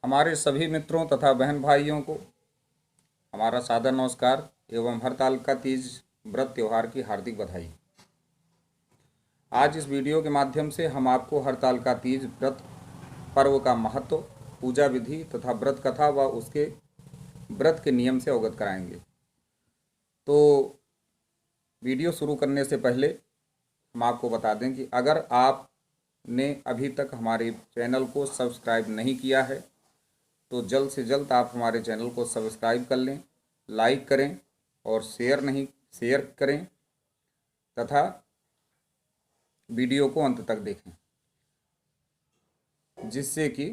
हमारे सभी मित्रों तथा बहन भाइयों को हमारा सादर नमस्कार एवं हरतालिका तीज व्रत त्यौहार की हार्दिक बधाई। आज इस वीडियो के माध्यम से हम आपको हरतालिका तीज व्रत पर्व का महत्व, पूजा विधि तथा व्रत कथा व उसके व्रत के नियम से अवगत कराएंगे। तो वीडियो शुरू करने से पहले हम आपको बता दें कि अगर आपने अभी तक हमारे चैनल को सब्सक्राइब नहीं किया है तो जल्द से जल्द आप हमारे चैनल को सब्सक्राइब कर लें, लाइक करें और शेयर करें तथा वीडियो को अंत तक देखें, जिससे कि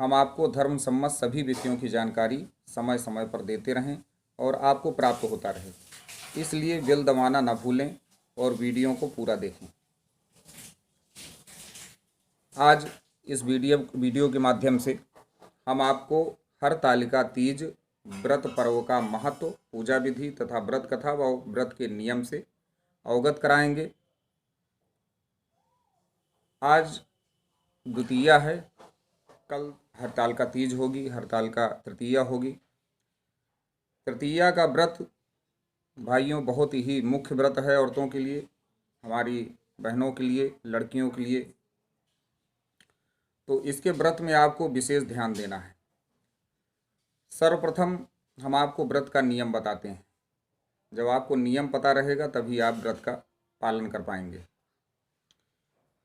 हम आपको धर्म सम्मत सभी विषयों की जानकारी समय समय पर देते रहें और आपको प्राप्त होता रहे। इसलिए बेल दबाना ना भूलें और वीडियो को पूरा देखें। आज इस वीडियो के माध्यम से हम आपको हरतालिका तीज व्रत पर्व का महत्व, पूजा विधि तथा व्रत कथा व व्रत के नियम से अवगत कराएंगे। आज द्वितीया है, कल हरतालिका तीज होगी, हरतालिका तृतीया होगी। तृतीया का व्रत भाइयों बहुत ही मुख्य व्रत है औरतों के लिए, हमारी बहनों के लिए, लड़कियों के लिए। तो इसके व्रत में आपको विशेष ध्यान देना है। सर्वप्रथम हम आपको व्रत का नियम बताते हैं। जब आपको नियम पता रहेगा तभी आप व्रत का पालन कर पाएंगे।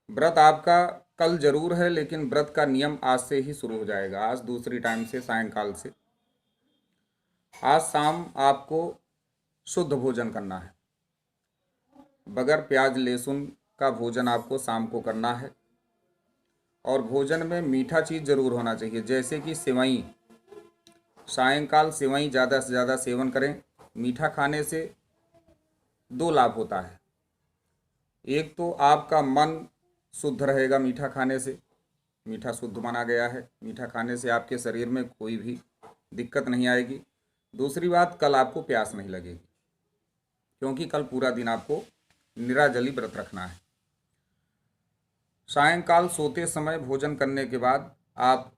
व्रत आपका कल जरूर है, लेकिन व्रत का नियम आज से ही शुरू हो जाएगा। आज दूसरी टाइम से, सायंकाल से। आज शाम आपको शुद्ध भोजन करना है। बगैर प्याज लहसुन का भोजन आपको शाम को करना है। और भोजन में मीठा चीज़ जरूर होना चाहिए, जैसे कि सेवई। सायंकाल सेवई ज़्यादा से ज़्यादा सेवन करें। मीठा खाने से दो लाभ होता है। एक तो आपका मन शुद्ध रहेगा मीठा खाने से, मीठा शुद्ध माना गया है। मीठा खाने से आपके शरीर में कोई भी दिक्कत नहीं आएगी। दूसरी बात, कल आपको प्यास नहीं लगेगी, क्योंकि कल पूरा दिन आपको निराजली व्रत रखना है। सायंकाल सोते समय भोजन करने के बाद आप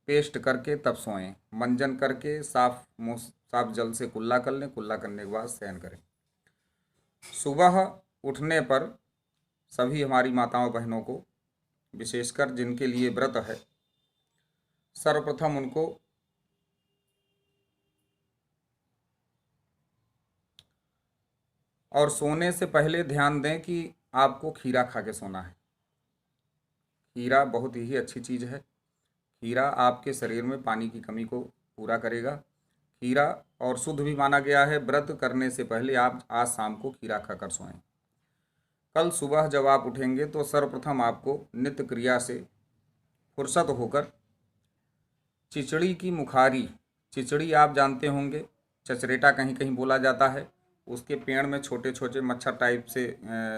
पेस्ट करके तब सोएं। मंजन करके साफ जल से कुल्ला कर लें। कुल्ला करने के बाद शयन करें। सुबह उठने पर सभी हमारी माताओं बहनों को, विशेषकर जिनके लिए व्रत है, सर्वप्रथम उनको और सोने से पहले ध्यान दें कि आपको खीरा खा के सोना है। खीरा बहुत ही अच्छी चीज़ है। खीरा आपके शरीर में पानी की कमी को पूरा करेगा। खीरा और शुद्ध भी माना गया है। व्रत करने से पहले आप आज शाम को खीरा खाकर सोएं। कल सुबह जब आप उठेंगे तो सर्वप्रथम आपको नित्य क्रिया से फुर्सत होकर चिचड़ी की मुखारी, चिचड़ी आप जानते होंगे, चचरेटा कहीं कहीं बोला जाता है। उसके पेड़ में छोटे छोटे मच्छर टाइप से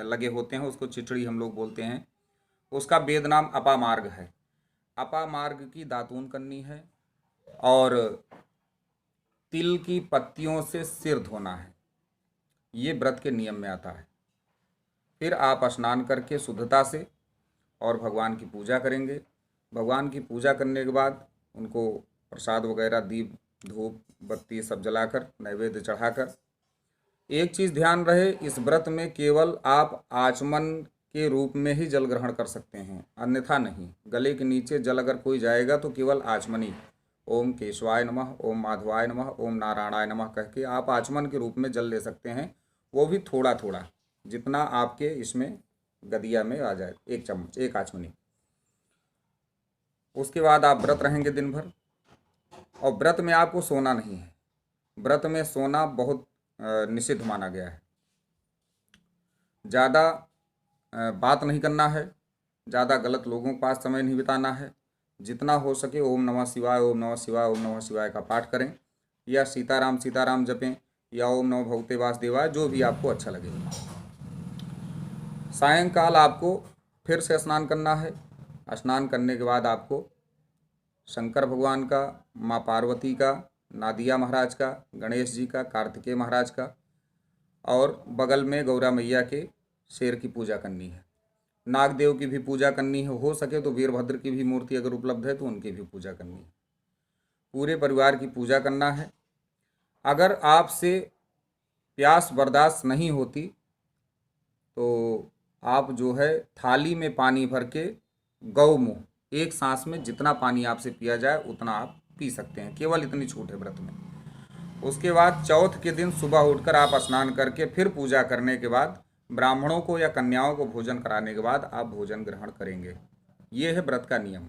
लगे होते हैं, उसको चिचड़ी हम लोग बोलते हैं। उसका वेद नाम अपामार्ग है। अपामार्ग की दातून करनी है और तिल की पत्तियों से सिर धोना है। ये व्रत के नियम में आता है। फिर आप स्नान करके शुद्धता से और भगवान की पूजा करेंगे। भगवान की पूजा करने के बाद उनको प्रसाद वगैरह, दीप धूप बत्ती सब जलाकर नैवेद्य चढ़ाकर, एक चीज़ ध्यान रहे, इस व्रत में केवल आप आचमन के रूप में ही जल ग्रहण कर सकते हैं, अन्यथा नहीं। गले के नीचे जल अगर कोई जाएगा तो केवल आचमनी, ओम केशवाय नमः, ओम माधवाय नमः, ओम नारायणाय नमः कह के आप आचमन के रूप में जल ले सकते हैं। वो भी थोड़ा थोड़ा, जितना आपके इसमें गदिया में आ जाए, 1 चम्मच, 1 आचमनी। उसके बाद आप व्रत रहेंगे दिन भर। और व्रत में आपको सोना नहीं है। व्रत में सोना बहुत निषिद्ध माना गया है। ज़्यादा बात नहीं करना है, ज़्यादा गलत लोगों के पास समय नहीं बिताना है। जितना हो सके ओम नमः शिवाय, ओम नमः शिवाय, ओम नमः शिवाय का पाठ करें, या सीताराम सीताराम जपें, या ओम नमः भगवते वासुदेवाय, जो भी आपको अच्छा लगे। सायंकाल आपको फिर से स्नान करना है। स्नान करने के बाद आपको शंकर भगवान का, माँ पार्वती का, नादिया महाराज का, गणेश जी का, कार्तिकेय महाराज का और बगल में गौरा मैया के शेर की पूजा करनी है। नागदेव की भी पूजा करनी है, हो सके तो वीरभद्र की भी मूर्ति अगर उपलब्ध है तो उनकी भी पूजा करनी है। पूरे परिवार की पूजा करना है। अगर आपसे प्यास बर्दाश्त नहीं होती तो आप जो है थाली में पानी भर के गौमुख एक सांस में जितना पानी आपसे पिया जाए उतना आप पी सकते हैं, केवल इतनी छूट है व्रत में। उसके बाद चौथ के दिन सुबह उठकर आप स्नान करके फिर पूजा करने के बाद ब्राह्मणों को या कन्याओं को भोजन कराने के बाद आप भोजन ग्रहण करेंगे। ये है व्रत का नियम।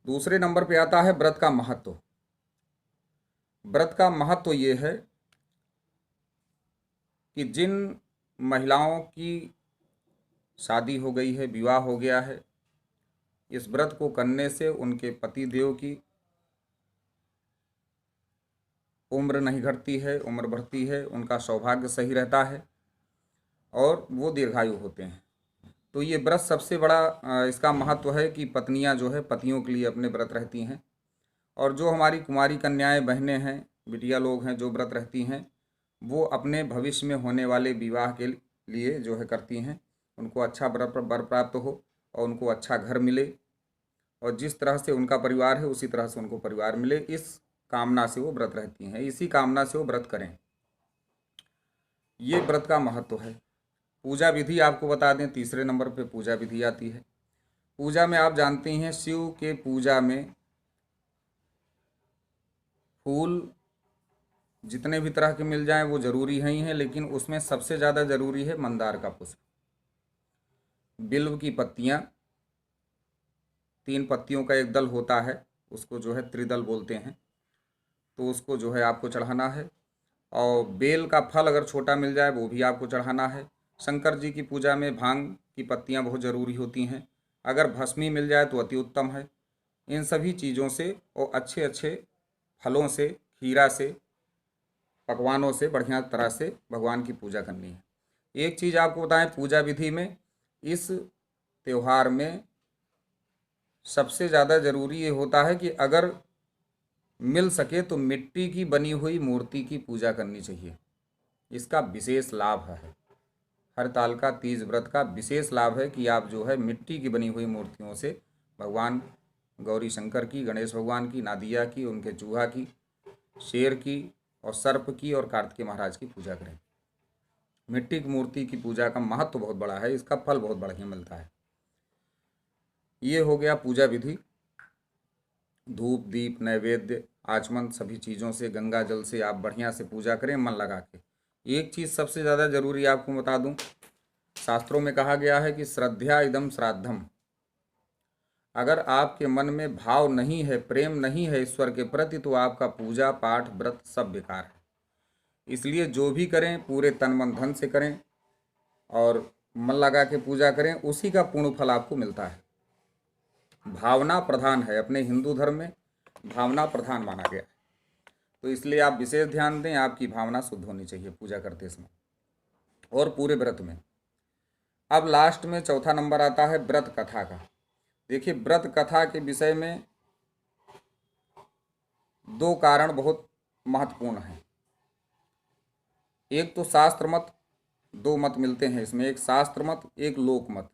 दूसरे नंबर पे आता है व्रत का महत्व। व्रत का महत्व ये है कि जिन महिलाओं की शादी हो गई है, विवाह हो गया है, इस व्रत को करने से उनके पति देव की उम्र नहीं घटती है, उम्र बढ़ती है, उनका सौभाग्य सही रहता है और वो दीर्घायु होते हैं। तो ये व्रत सबसे बड़ा इसका महत्व है कि पत्नियां जो है पतियों के लिए अपने व्रत रहती हैं। और जो हमारी कुमारी कन्याएं बहनें हैं, बिटिया लोग हैं जो व्रत रहती हैं, वो अपने भविष्य में होने वाले विवाह के लिए जो है करती हैं, उनको अच्छा वर प्राप्त हो और उनको अच्छा घर मिले और जिस तरह से उनका परिवार है उसी तरह से उनको परिवार मिले, इस कामना से वो व्रत रहती हैं, इसी कामना से वो व्रत करें। ये व्रत का महत्व है। पूजा विधि आपको बता दें, तीसरे नंबर पे पूजा विधि आती है। पूजा में आप जानते हैं शिव के पूजा में फूल जितने भी तरह के मिल जाएं वो जरूरी ही हैं, लेकिन उसमें सबसे ज़्यादा जरूरी है मंदार का पुष्प, बिल्व की पत्तियां, 3 पत्तियों का एक दल होता है, उसको जो है त्रिदल बोलते हैं, तो उसको जो है आपको चढ़ाना है। और बेल का फल अगर छोटा मिल जाए वो भी आपको चढ़ाना है। शंकर जी की पूजा में भांग की पत्तियां बहुत ज़रूरी होती हैं, अगर भस्मी मिल जाए तो अति उत्तम है। इन सभी चीज़ों से और अच्छे अच्छे फलों से, खीरा से, पकवानों से बढ़िया तरह से भगवान की पूजा करनी है। एक चीज़ आपको बताएं, पूजा विधि में इस त्यौहार में सबसे ज़्यादा ज़रूरी ये होता है कि अगर मिल सके तो मिट्टी की बनी हुई मूर्ति की पूजा करनी चाहिए। इसका विशेष लाभ है, हरताल का तीज व्रत का विशेष लाभ है कि आप जो है मिट्टी की बनी हुई मूर्तियों से भगवान गौरी शंकर की, गणेश भगवान की, नादिया की, उनके चूहा की, शेर की और सर्प की और कार्तिकेय महाराज की पूजा करें। मिट्टी की मूर्ति की पूजा का महत्व बहुत बड़ा है, इसका फल बहुत बढ़िया मिलता है। ये हो गया पूजा विधि। धूप दीप नैवेद्य आचमन सभी चीज़ों से, गंगा जल से आप बढ़िया से पूजा करें मन लगा के। एक चीज़ सबसे ज़्यादा जरूरी आपको बता दूं, शास्त्रों में कहा गया है कि श्रद्धा इदम श्राद्धम। अगर आपके मन में भाव नहीं है, प्रेम नहीं है ईश्वर के प्रति, तो आपका पूजा पाठ व्रत सब बेकार है। इसलिए जो भी करें पूरे तन मन धन से करें और मन लगा के पूजा करें, उसी का पूर्ण फल आपको मिलता है। भावना प्रधान है, अपने हिंदू धर्म में भावना प्रधान माना गया है, तो इसलिए आप विशेष ध्यान दें, आपकी भावना शुद्ध होनी चाहिए पूजा करते समय और पूरे व्रत में। अब लास्ट में चौथा नंबर आता है व्रत कथा का। देखिए, व्रत कथा के विषय में 2 कारण बहुत महत्वपूर्ण हैं। एक तो शास्त्र मत, 2 मत मिलते हैं इसमें, एक शास्त्र मत, एक लोक मत।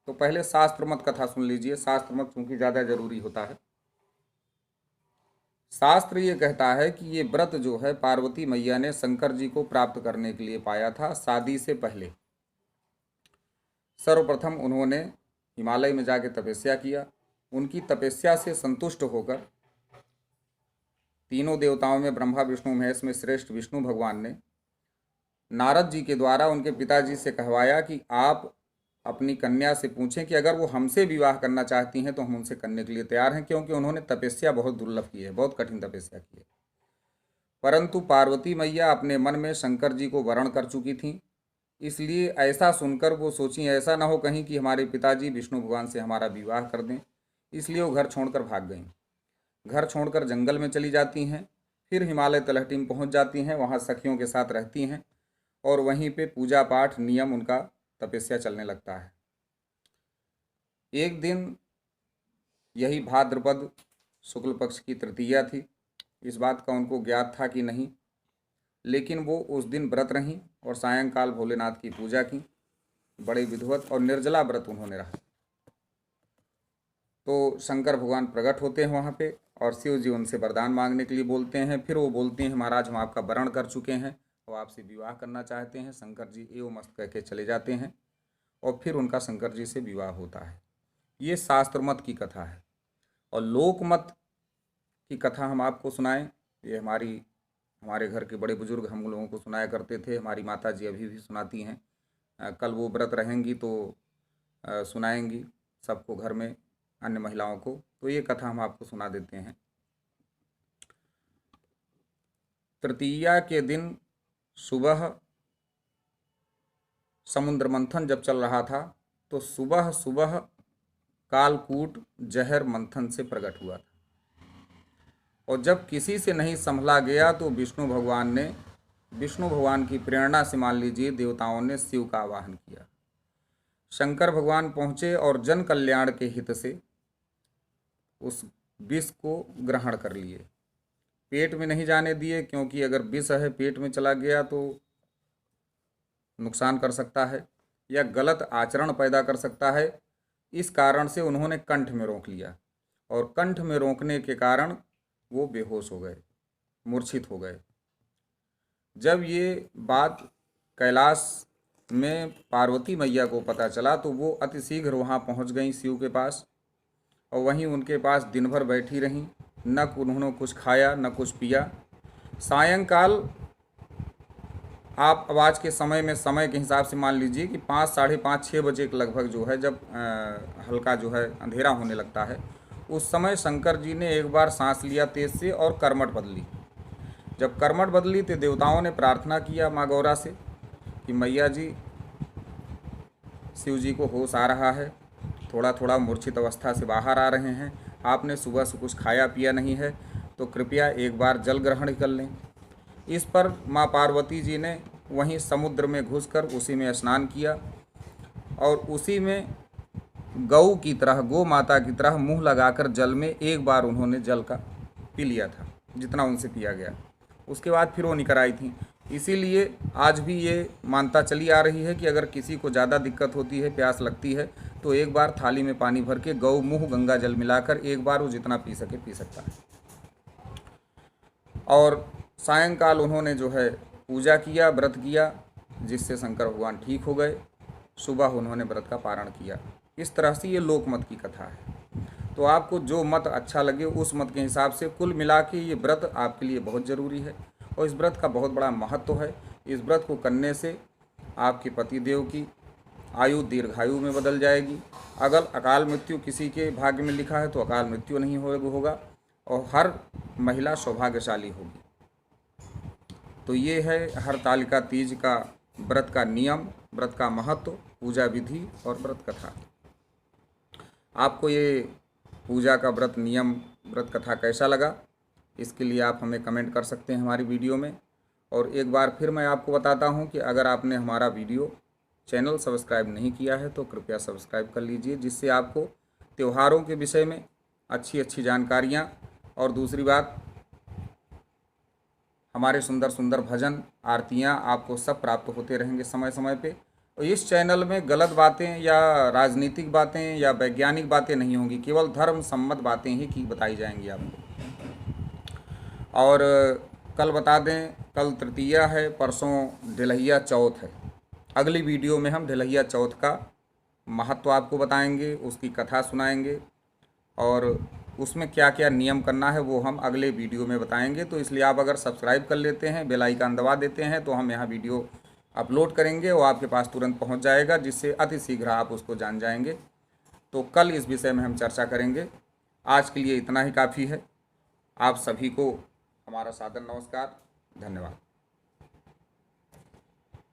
तो पहले शास्त्र मत कथा सुन लीजिए, शास्त्र मत चूंकि ज़्यादा जरूरी होता है। शास्त्र ये कहता है कि ये व्रत जो है पार्वती मैया ने शंकर जी को प्राप्त करने के लिए पाया था। शादी से पहले सर्वप्रथम उन्होंने हिमालय में जाके तपस्या किया। उनकी तपस्या से संतुष्ट होकर तीनों देवताओं में ब्रह्मा विष्णु महेश में श्रेष्ठ विष्णु भगवान ने नारद जी के द्वारा उनके पिताजी से कहवाया कि आप अपनी कन्या से पूछें कि अगर वो हमसे विवाह करना चाहती हैं तो हम उनसे करने के लिए तैयार हैं, क्योंकि उन्होंने तपस्या बहुत दुर्लभ की है, बहुत कठिन तपस्या की है। परंतु पार्वती मैया अपने मन में शंकर जी को वरण कर चुकी थीं, इसलिए ऐसा सुनकर वो सोची ऐसा ना हो कहीं कि हमारे पिताजी विष्णु भगवान से हमारा विवाह कर दें, इसलिए वो घर छोड़कर भाग गईं। घर छोड़कर जंगल में चली जाती हैं, फिर हिमालय तलहटी में पहुंच जाती हैं, वहाँ सखियों के साथ रहती हैं और वहीं पे पूजा पाठ नियम उनका तपस्या चलने लगता है। एक दिन यही भाद्रपद शुक्ल पक्ष की तृतीया थी, इस बात का उनको ज्ञात था कि नहीं, लेकिन वो उस दिन व्रत रहीं और सायंकाल भोलेनाथ की पूजा की। बड़े विधिवत और निर्जला व्रत उन्होंने रहा। तो शंकर भगवान प्रकट होते हैं वहाँ पे और शिव जी उनसे वरदान मांगने के लिए बोलते हैं। फिर वो बोलते हैं महाराज हम आपका वरण कर चुके हैं और आपसे विवाह करना चाहते हैं। शंकर जी एवं मस्त कह के चले जाते हैं और फिर उनका शंकर जी से विवाह होता है। ये शास्त्र मत की कथा है। और लोक मत की कथा हम आपको सुनाएं, ये हमारे घर के बड़े बुजुर्ग हम लोगों को सुनाया करते थे। हमारी माता जी अभी भी सुनाती हैं। कल वो व्रत रहेंगी तो सुनाएंगी सबको, घर में अन्य महिलाओं को। तो ये कथा हम आपको सुना देते हैं। तृतीया के दिन सुबह समुद्र मंथन जब चल रहा था तो सुबह सुबह कालकूट जहर मंथन से प्रकट हुआ था। और जब किसी से नहीं संभला गया तो विष्णु भगवान की प्रेरणा से मान लीजिए देवताओं ने शिव का आवाहन किया। शंकर भगवान पहुँचे और जन कल्याण के हित से उस विष को ग्रहण कर लिए। पेट में नहीं जाने दिए, क्योंकि अगर विष है पेट में चला गया तो नुकसान कर सकता है या गलत आचरण पैदा कर सकता है। इस कारण से उन्होंने कंठ में रोक लिया और कंठ में रोकने के कारण वो बेहोश हो गए, मूर्छित हो गए। जब ये बात कैलाश में पार्वती मैया को पता चला तो वो अतिशीघ्र वहाँ पहुँच गई शिव के पास और वहीं उनके पास दिन भर बैठी रहीं। न उन्होंने कुछ खाया न कुछ पिया। सायंकाल आप आवाज़ के समय में समय के हिसाब से मान लीजिए कि 5, साढ़े 5, 6 बजे के लगभग जो है जब हल्का जो है अंधेरा होने लगता है, उस समय शंकर जी ने एक बार सांस लिया तेज से और करमट बदली। जब करमट बदली तो देवताओं ने प्रार्थना किया माँ गौरा से कि मैया जी शिव जी को होश आ रहा है, थोड़ा थोड़ा मूर्छित अवस्था से बाहर आ रहे हैं, आपने सुबह से कुछ खाया पिया नहीं है तो कृपया एक बार जल ग्रहण कर लें। इस पर माँ पार्वती जी ने वहीं समुद्र में घुसकर उसी में स्नान किया और उसी में गौ की तरह, गौ माता की तरह मुंह लगाकर जल में एक बार उन्होंने जल का पी लिया था, जितना उनसे पिया गया। उसके बाद फिर वो निकल आई थी। इसीलिए आज भी ये मानता चली आ रही है कि अगर किसी को ज़्यादा दिक्कत होती है, प्यास लगती है, तो एक बार थाली में पानी भर के गौ मुँह गंगा जल मिलाकर एक बार वो जितना पी सके पी सकता है। और सायंकाल उन्होंने जो है पूजा किया, व्रत किया, जिससे शंकर भगवान ठीक हो गए। सुबह उन्होंने व्रत का पारण किया। इस तरह से ये लोकमत की कथा है। तो आपको जो मत अच्छा लगे उस मत के हिसाब से कुल मिला के ये व्रत आपके लिए बहुत ज़रूरी है और इस व्रत का बहुत बड़ा महत्व है। इस व्रत को करने से आपके पतिदेव की आयु दीर्घायु में बदल जाएगी। अगर अकाल मृत्यु किसी के भाग्य में लिखा है तो अकाल मृत्यु नहीं होगा और हर महिला सौभाग्यशाली होगी। तो ये है हरतालिका तीज का व्रत का नियम, व्रत का महत्व, पूजा विधि और व्रत कथा। आपको ये पूजा का व्रत नियम, व्रत कथा कैसा लगा, इसके लिए आप हमें कमेंट कर सकते हैं हमारी वीडियो में। और एक बार फिर मैं आपको बताता हूं कि अगर आपने हमारा चैनल सब्सक्राइब नहीं किया है तो कृपया सब्सक्राइब कर लीजिए, जिससे आपको त्योहारों के विषय में अच्छी अच्छी जानकारियाँ और दूसरी बात हमारे सुंदर सुंदर भजन, आरतियाँ आपको सब प्राप्त होते रहेंगे समय समय पे। और इस चैनल में गलत बातें या राजनीतिक बातें या वैज्ञानिक बातें नहीं होंगी, केवल धर्म सम्मत बातें ही की बताई जाएंगी आपको। और कल बता दें, कल तृतीया है, परसों ढिलहिया चौथ है। अगली वीडियो में हम ढिलहिया चौथ का महत्व आपको बताएंगे, उसकी कथा सुनाएंगे और उसमें क्या क्या नियम करना है वो हम अगले वीडियो में बताएंगे। तो इसलिए आप अगर सब्सक्राइब कर लेते हैं, बेल आइकन दबा देते हैं, तो हम यहाँ वीडियो अपलोड करेंगे और आपके पास तुरंत पहुँच जाएगा, जिससे अति शीघ्र आप उसको जान जाएंगे। तो कल इस विषय में हम चर्चा करेंगे। आज के लिए इतना ही काफ़ी है। आप सभी को हमारा सादर नमस्कार, धन्यवाद।